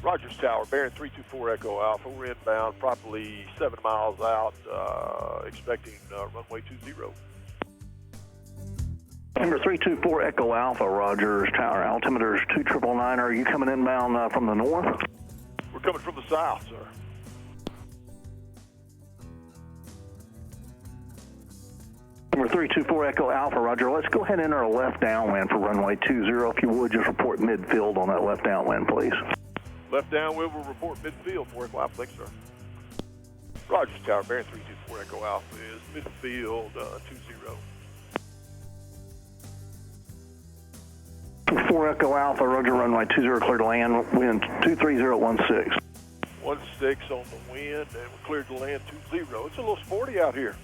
Rogers Tower, Baron 324 Echo Alpha. We're inbound, probably 7 miles out, expecting runway 20. Number 324 Echo Alpha, Rogers Tower. Altimeter is 2999. Are you coming inbound from the north? We're coming from the south, sir. Number 324 Echo Alpha, Roger. Let's go ahead and enter a left downwind for runway 20. If you would, just report midfield on that left downwind, please. Left downwind will report midfield for Echo Alpha. Thanks, sir. Rogers Tower, Baron 324 Echo Alpha is midfield 20. 4 Echo Alpha, Roger, runway 20, clear to land, wind 23016. 16 on the wind, and we're cleared to land 20. It's a little sporty out here.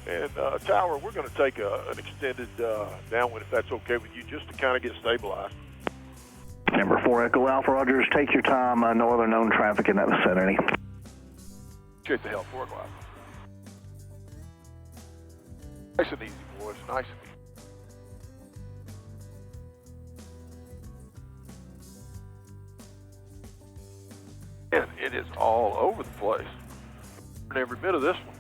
And Tower, we're going to take an extended downwind, if that's okay with you, just to kind of get stabilized. Number 4 Echo Alpha, Rogers, take your time. No other known traffic in that vicinity. Appreciate the help, 4 Echo Alpha. Nice and easy, boys. Nice and easy. And it is all over the place. And every bit of this one.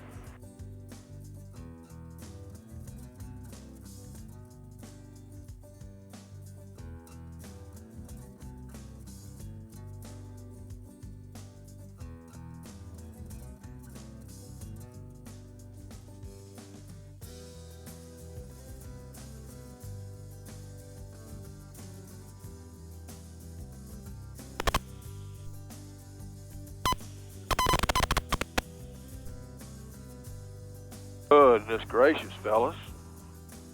Goodness gracious, fellas.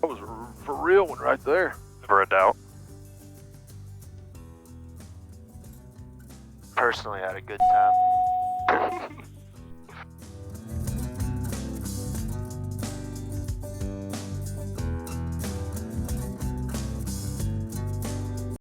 That was a for real one right there. Never a doubt. Personally, had a good time.